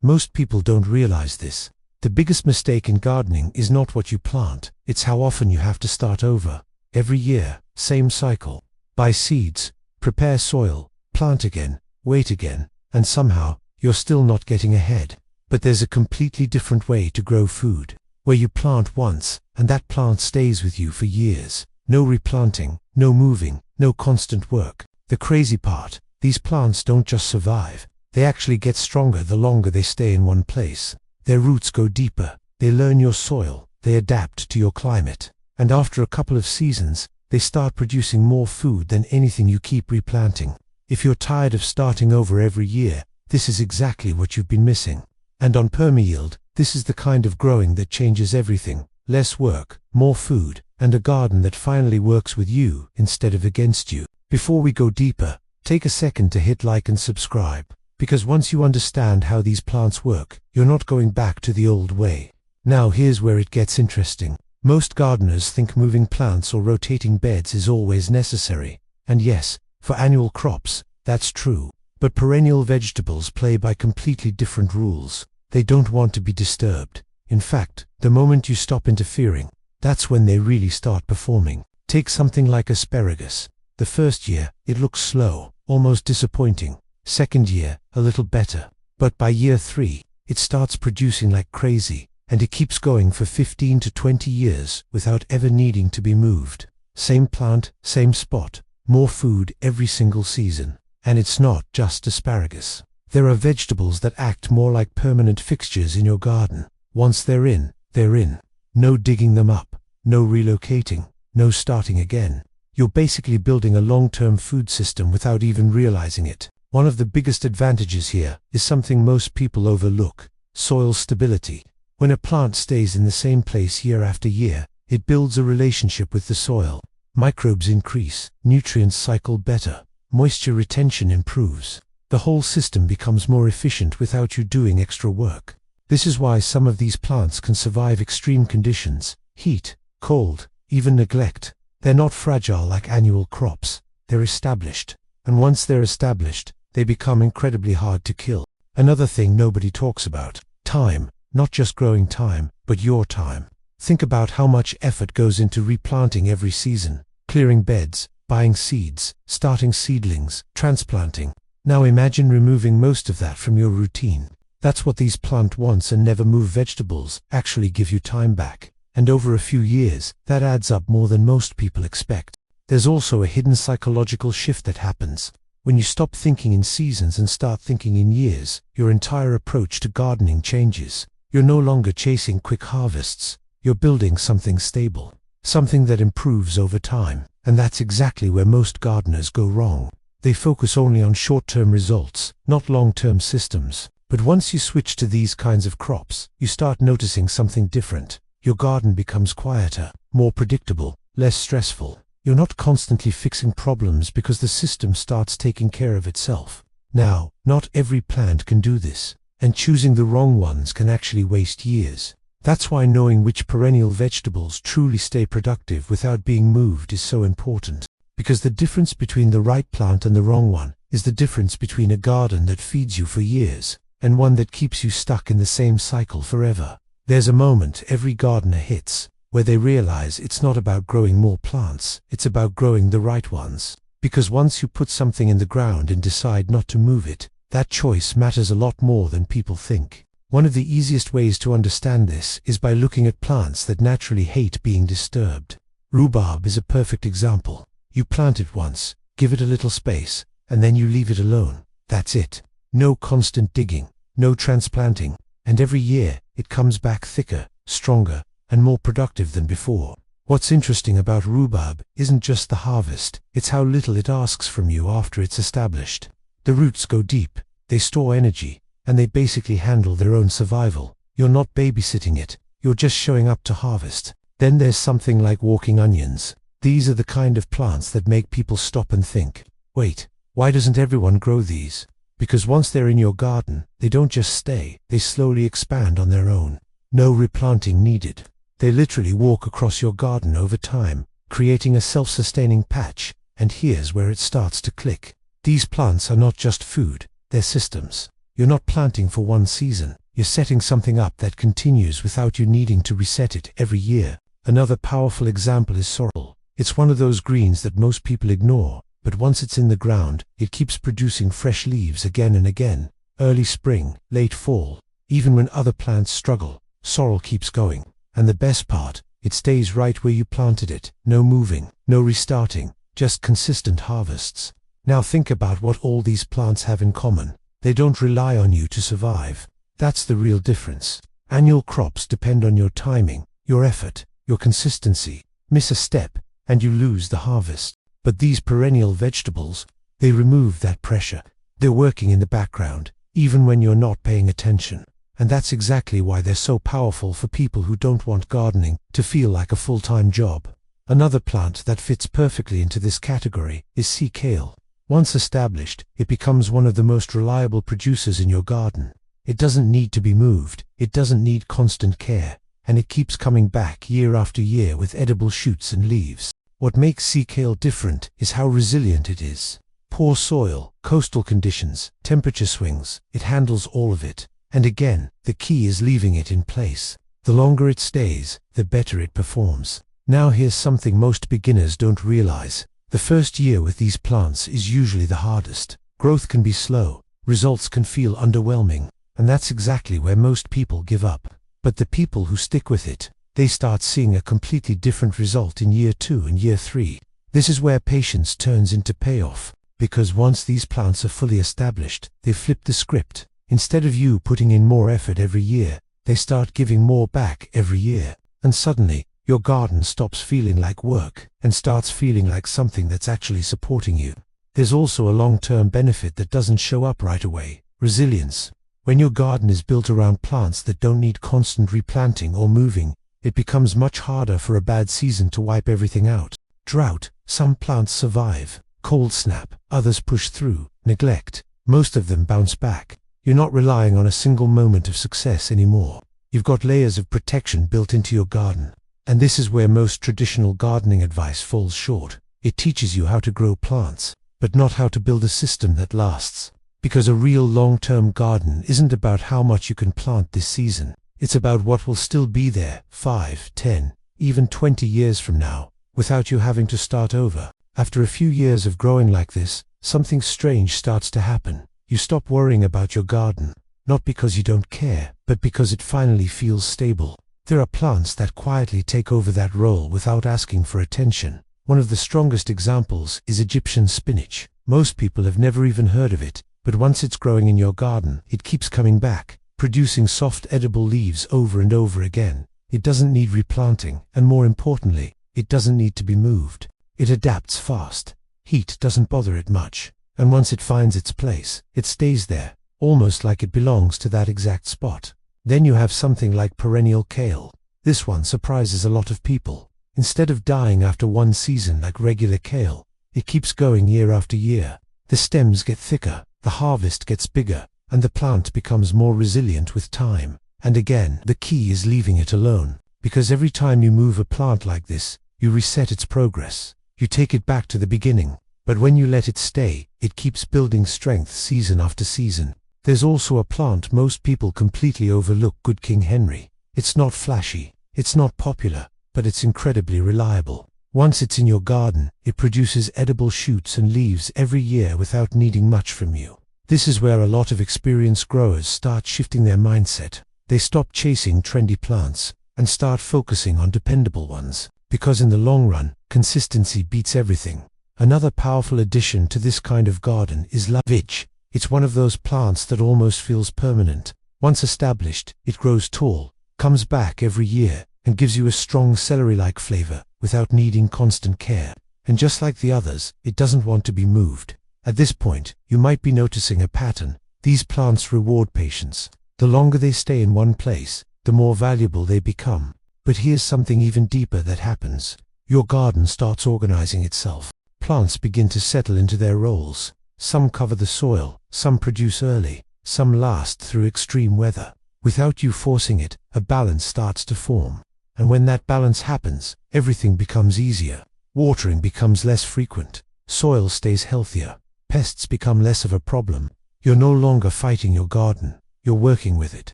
Most people don't realize this. The biggest mistake in gardening is not what you plant, it's how often you have to start over. Every year, same cycle. Buy seeds, prepare soil, plant again, wait again, and somehow, you're still not getting ahead. But there's a completely different way to grow food, where you plant once, and that plant stays with you for years. No replanting, no moving, no constant work. The crazy part, these plants don't just survive, they actually get stronger the longer they stay in one place. Their roots go deeper, they learn your soil, they adapt to your climate, and after a couple of seasons, they start producing more food than anything you keep replanting. If you're tired of starting over every year, this is exactly what you've been missing. And on PermaYield, this is the kind of growing that changes everything. Less work, more food, and a garden that finally works with you instead of against you. Before we go deeper, take a second to hit like and subscribe, because once you understand how these plants work, you're not going back to the old way. Now here's where it gets interesting. Most gardeners think moving plants or rotating beds is always necessary. And yes, for annual crops, that's true. But perennial vegetables play by completely different rules. They don't want to be disturbed. In fact, the moment you stop interfering, that's when they really start performing. Take something like asparagus. The first year, it looks slow, almost disappointing. Second year, a little better. But by year 3, it starts producing like crazy, and it keeps going for 15 to 20 years without ever needing to be moved. Same plant, same spot, more food every single season. And it's not just asparagus. There are vegetables that act more like permanent fixtures in your garden. Once they're in, they're in. No digging them up, no relocating, no starting again. You're basically building a long-term food system without even realizing it. One of the biggest advantages here is something most people overlook: soil stability. When a plant stays in the same place year after year, it builds a relationship with the soil. Microbes increase, nutrients cycle better, moisture retention improves. The whole system becomes more efficient without you doing extra work. This is why some of these plants can survive extreme conditions: heat, cold, even neglect. They're not fragile like annual crops. They're established. And once they're established, they become incredibly hard to kill. Another thing nobody talks about: time. Not just growing time, but your time. Think about how much effort goes into replanting every season, clearing beds, buying seeds, starting seedlings, transplanting. Now imagine removing most of that from your routine. That's what these plant once and never move vegetables actually give you time back. And over a few years, that adds up more than most people expect. There's also a hidden psychological shift that happens. When you stop thinking in seasons and start thinking in years, your entire approach to gardening changes. You're no longer chasing quick harvests. You're building something stable, something that improves over time. And that's exactly where most gardeners go wrong. They focus only on short-term results, not long-term systems. But once you switch to these kinds of crops, you start noticing something different. Your garden becomes quieter, more predictable, less stressful. You're not constantly fixing problems because the system starts taking care of itself. Now, not every plant can do this, and choosing the wrong ones can actually waste years. That's why knowing which perennial vegetables truly stay productive without being moved is so important. Because the difference between the right plant and the wrong one is the difference between a garden that feeds you for years and one that keeps you stuck in the same cycle forever. There's a moment every gardener hits where they realize it's not about growing more plants, it's about growing the right ones. Because once you put something in the ground and decide not to move it, that choice matters a lot more than people think. One of the easiest ways to understand this is by looking at plants that naturally hate being disturbed. Rhubarb is a perfect example. You plant it once, give it a little space, and then you leave it alone. That's it. No constant digging, no transplanting, and every year it comes back thicker, stronger, and more productive than before. What's interesting about rhubarb isn't just the harvest, it's how little it asks from you after it's established. The roots go deep, they store energy, and they basically handle their own survival. You're not babysitting it, you're just showing up to harvest. Then there's something like walking onions. These are the kind of plants that make people stop and think, wait, why doesn't everyone grow these? Because once they're in your garden, they don't just stay, they slowly expand on their own. No replanting needed. They literally walk across your garden over time, creating a self-sustaining patch, and here's where it starts to click. These plants are not just food, they're systems. You're not planting for one season. You're setting something up that continues without you needing to reset it every year. Another powerful example is sorrel. It's one of those greens that most people ignore, but once it's in the ground, it keeps producing fresh leaves again and again. Early spring, late fall, even when other plants struggle, sorrel keeps going. And the best part, it stays right where you planted it. No moving, no restarting, just consistent harvests. Now think about what all these plants have in common. They don't rely on you to survive. That's the real difference. Annual crops depend on your timing, your effort, your consistency. Miss a step, and you lose the harvest. But these perennial vegetables, they remove that pressure. They're working in the background, even when you're not paying attention. And that's exactly why they're so powerful for people who don't want gardening to feel like a full-time job. Another plant that fits perfectly into this category is sea kale. Once established, it becomes one of the most reliable producers in your garden. It doesn't need to be moved, it doesn't need constant care, and it keeps coming back year after year with edible shoots and leaves. What makes sea kale different is how resilient it is. Poor soil, coastal conditions, temperature swings, it handles all of it. And again, the key is leaving it in place. The longer it stays, the better it performs. Now here's something most beginners don't realize. The first year with these plants is usually the hardest. Growth can be slow, results can feel underwhelming, and that's exactly where most people give up. But the people who stick with it, they start seeing a completely different result in year 2 and year 3. This is where patience turns into payoff, because once these plants are fully established, they flip the script. Instead of you putting in more effort every year, they start giving more back every year. And suddenly, your garden stops feeling like work and starts feeling like something that's actually supporting you. There's also a long-term benefit that doesn't show up right away: resilience. When your garden is built around plants that don't need constant replanting or moving, it becomes much harder for a bad season to wipe everything out. Drought, some plants survive. Cold snap, others push through. Neglect, most of them bounce back. You're not relying on a single moment of success anymore. You've got layers of protection built into your garden. And this is where most traditional gardening advice falls short. It teaches you how to grow plants, but not how to build a system that lasts. Because a real long-term garden isn't about how much you can plant this season. It's about what will still be there 5, 10, even 20 years from now, without you having to start over. After a few years of growing like this, something strange starts to happen. You stop worrying about your garden, not because you don't care, but because it finally feels stable. There are plants that quietly take over that role without asking for attention. One of the strongest examples is Egyptian spinach. Most people have never even heard of it, but once it's growing in your garden, it keeps coming back, producing soft edible leaves over and over again. It doesn't need replanting, and more importantly, it doesn't need to be moved. It adapts fast. Heat doesn't bother it much. And once it finds its place, it stays there, almost like it belongs to that exact spot. Then you have something like perennial kale. This one surprises a lot of people. Instead of dying after one season like regular kale, it keeps going year after year. The stems get thicker, the harvest gets bigger, and the plant becomes more resilient with time. And again, the key is leaving it alone, because every time you move a plant like this, you reset its progress. You take it back to the beginning. But when you let it stay, it keeps building strength season after season. There's also a plant most people completely overlook: Good King Henry. It's not flashy, it's not popular, but it's incredibly reliable. Once it's in your garden, it produces edible shoots and leaves every year without needing much from you. This is where a lot of experienced growers start shifting their mindset. They stop chasing trendy plants and start focusing on dependable ones, because in the long run, consistency beats everything. Another powerful addition to this kind of garden is lavage. It's one of those plants that almost feels permanent. Once established, it grows tall, comes back every year, and gives you a strong celery-like flavor without needing constant care. And just like the others, it doesn't want to be moved. At this point, you might be noticing a pattern. These plants reward patience. The longer they stay in one place, the more valuable they become. But here's something even deeper that happens. Your garden starts organizing itself. Plants begin to settle into their roles. Some cover the soil, some produce early, some last through extreme weather. Without you forcing it, a balance starts to form. And when that balance happens, everything becomes easier. Watering becomes less frequent. Soil stays healthier. Pests become less of a problem. You're no longer fighting your garden, you're working with it.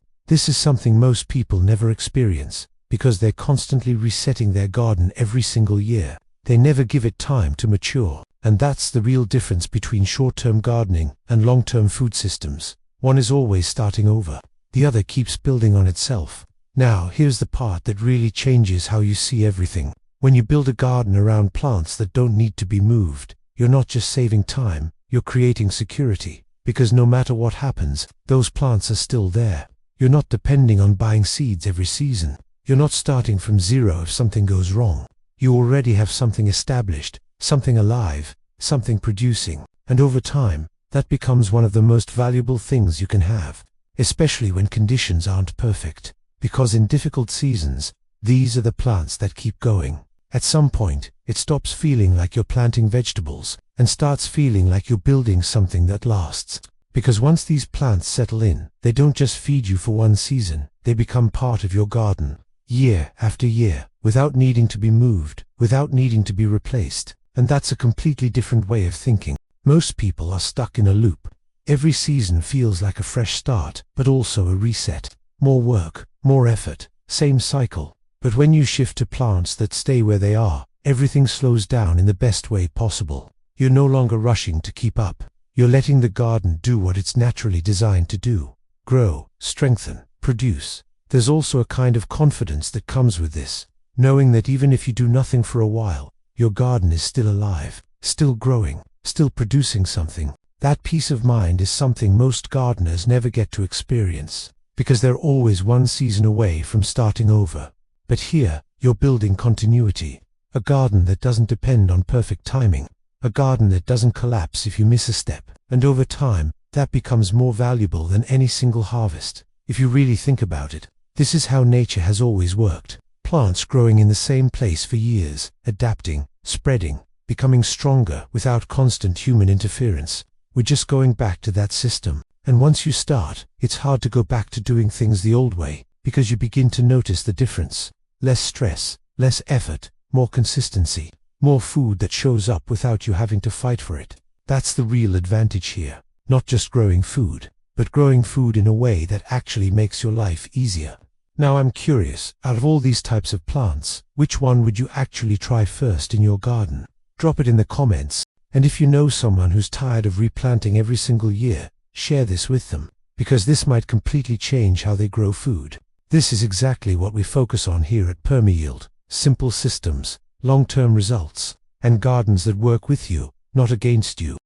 This is something most people never experience, because they're constantly resetting their garden every single year. They never give it time to mature. And that's the real difference between short-term gardening and long-term food systems. One is always starting over. The other keeps building on itself. Now, here's the part that really changes how you see everything. When you build a garden around plants that don't need to be moved, you're not just saving time, you're creating security. Because no matter what happens, those plants are still there. You're not depending on buying seeds every season. You're not starting from zero if something goes wrong. You already have something established, something alive, something producing. And over time, that becomes one of the most valuable things you can have. Especially when conditions aren't perfect. Because in difficult seasons, these are the plants that keep going. At some point, it stops feeling like you're planting vegetables and starts feeling like you're building something that lasts. Because once these plants settle in, they don't just feed you for one season, they become part of your garden, year after year, without needing to be moved, without needing to be replaced. And that's a completely different way of thinking. Most people are stuck in a loop. Every season feels like a fresh start, but also a reset. More work, more effort, same cycle. But when you shift to plants that stay where they are, everything slows down in the best way possible. You're no longer rushing to keep up. You're letting the garden do what it's naturally designed to do. Grow, strengthen, produce. There's also a kind of confidence that comes with this, knowing that even if you do nothing for a while, your garden is still alive, still growing, still producing something. That peace of mind is something most gardeners never get to experience, because they're always one season away from starting over. But here, you're building continuity. A garden that doesn't depend on perfect timing. A garden that doesn't collapse if you miss a step. And over time, that becomes more valuable than any single harvest. If you really think about it, this is how nature has always worked. Plants growing in the same place for years, adapting, spreading, becoming stronger without constant human interference. We're just going back to that system. And once you start, it's hard to go back to doing things the old way, because you begin to notice the difference. Less stress, less effort, more consistency, more food that shows up without you having to fight for it. That's the real advantage here. Not just growing food, but growing food in a way that actually makes your life easier. Now I'm curious, out of all these types of plants, which one would you actually try first in your garden? Drop it in the comments, and if you know someone who's tired of replanting every single year, share this with them, because this might completely change how they grow food. This is exactly what we focus on here at PermaYield. Simple systems, long-term results, and gardens that work with you, not against you.